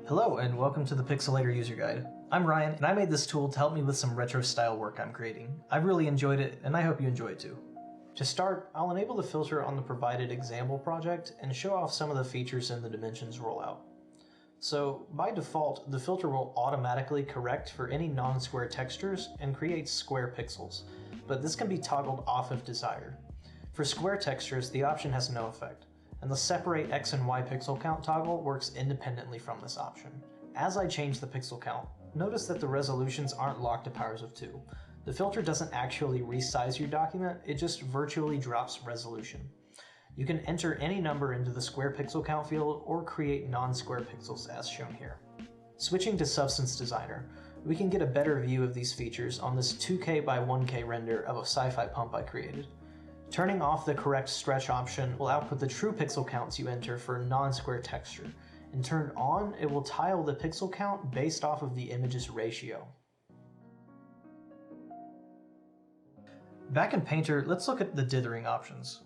Hello and welcome to the PIXEL8R user guide. I'm Ryan and I made this tool to help me with some retro style work I'm creating. I've really enjoyed it and I hope you enjoy it too. To start, I'll enable the filter on the provided example project and show off some of the features in the dimensions rollout. So by default, the filter will automatically correct for any non-square textures and create square pixels, but this can be toggled off if desired. For square textures, the option has no effect, and the separate X and Y pixel count toggle works independently from this option. As I change the pixel count, notice that the resolutions aren't locked to powers of 2. The filter doesn't actually resize your document, it just virtually drops resolution. You can enter any number into the square pixel count field or create non-square pixels as shown here. Switching to Substance Designer, we can get a better view of these features on this 2K by 1K render of a sci-fi pump I created. Turning off the correct stretch option will output the true pixel counts you enter for a non-square texture, and turned on, it will tile the pixel count based off of the image's ratio. Back in Painter, let's look at the dithering options.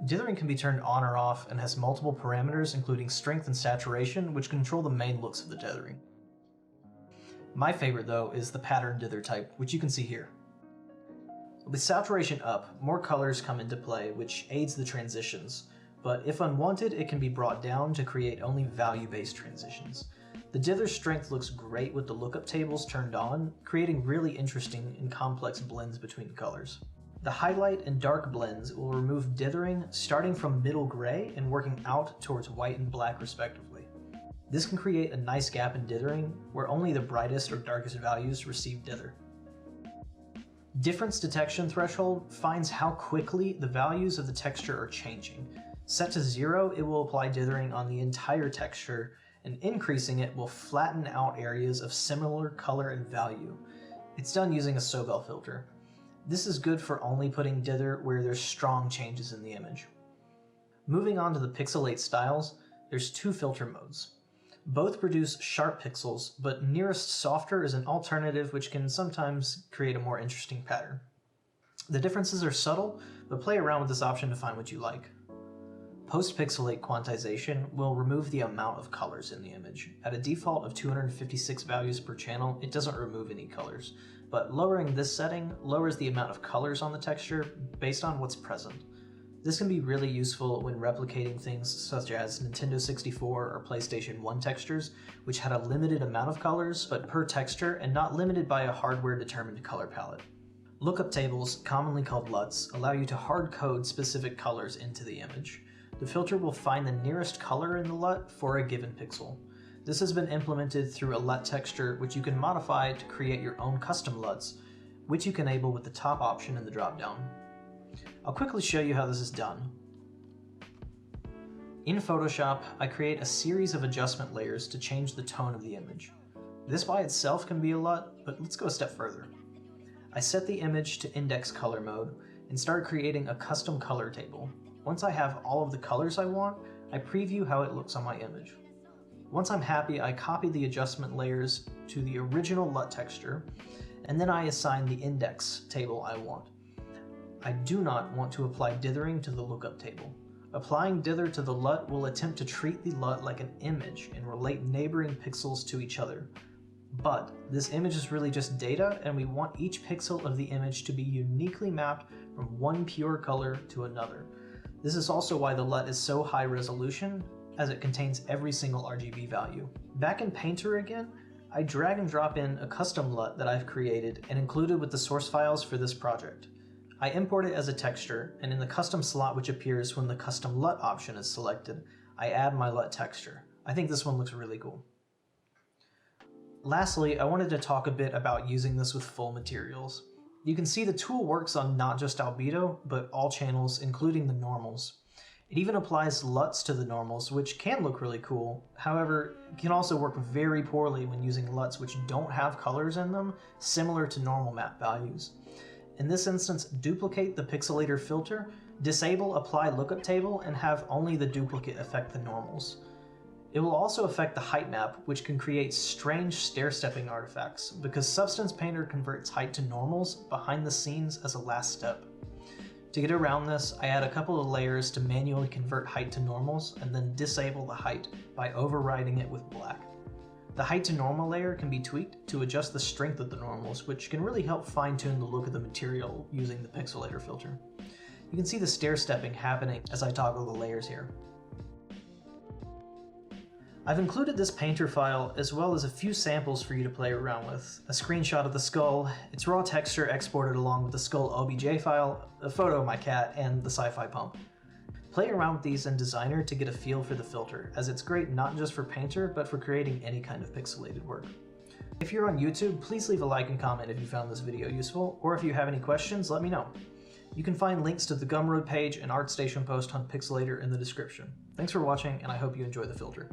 Dithering can be turned on or off and has multiple parameters including strength and saturation, which control the main looks of the dithering. My favorite though is the pattern dither type, which you can see here. With saturation up, more colors come into play, which aids the transitions, but if unwanted, it can be brought down to create only value-based transitions. The dither strength looks great with the lookup tables turned on, creating really interesting and complex blends between colors. The highlight and dark blends will remove dithering starting from middle gray and working out towards white and black respectively. This can create a nice gap in dithering where only the brightest or darkest values receive dither. Difference detection threshold finds how quickly the values of the texture are changing. Set to 0, it will apply dithering on the entire texture, and increasing it will flatten out areas of similar color and value. It's done using a Sobel filter. This is good for only putting dither where there's strong changes in the image. Moving on to the Pixel 8 styles, there's 2 filter modes. Both produce sharp pixels, but nearest softer is an alternative which can sometimes create a more interesting pattern. The differences are subtle, but play around with this option to find what you like. Post-pixelate quantization will remove the amount of colors in the image. At a default of 256 values per channel, it doesn't remove any colors, but lowering this setting lowers the amount of colors on the texture based on what's present. This can be really useful when replicating things such as Nintendo 64 or PlayStation 1 textures, which had a limited amount of colors, but per texture and not limited by a hardware-determined color palette. Lookup tables, commonly called LUTs, allow you to hard-code specific colors into the image. The filter will find the nearest color in the LUT for a given pixel. This has been implemented through a LUT texture, which you can modify to create your own custom LUTs, which you can enable with the top option in the dropdown. I'll quickly show you how this is done. In Photoshop, I create a series of adjustment layers to change the tone of the image. This by itself can be a LUT, but let's go a step further. I set the image to index color mode and start creating a custom color table. Once I have all of the colors I want, I preview how it looks on my image. Once I'm happy, I copy the adjustment layers to the original LUT texture, and then I assign the index table I want. I do not want to apply dithering to the lookup table. Applying dither to the LUT will attempt to treat the LUT like an image and relate neighboring pixels to each other. But this image is really just data, and we want each pixel of the image to be uniquely mapped from one pure color to another. This is also why the LUT is so high resolution, as it contains every single RGB value. Back in Painter again, I drag and drop in a custom LUT that I've created and included with the source files for this project. I import it as a texture, and in the custom slot which appears when the custom LUT option is selected, I add my LUT texture. I think this one looks really cool. Lastly, I wanted to talk a bit about using this with full materials. You can see the tool works on not just albedo, but all channels, including the normals. It even applies LUTs to the normals, which can look really cool. However, it can also work very poorly when using LUTs which don't have colors in them, similar to normal map values. In this instance, duplicate the Pixel8R filter, disable apply lookup table, and have only the duplicate affect the normals. It will also affect the height map, which can create strange stair-stepping artifacts, because Substance Painter converts height to normals behind the scenes as a last step. To get around this, I add a couple of layers to manually convert height to normals and then disable the height by overriding it with black. The height to normal layer can be tweaked to adjust the strength of the normals, which can really help fine-tune the look of the material using the PIXEL8R filter. You can see the stair-stepping happening as I toggle the layers here. I've included this painter file as well as a few samples for you to play around with. A screenshot of the skull, its raw texture exported along with the skull OBJ file, a photo of my cat, and the sci-fi pump. Play around with these in Designer to get a feel for the filter, as it's great not just for Painter, but for creating any kind of pixelated work. If you're on YouTube, please leave a like and comment if you found this video useful, or if you have any questions, let me know. You can find links to the Gumroad page and ArtStation post on PIXEL8R in the description. Thanks for watching, and I hope you enjoy the filter.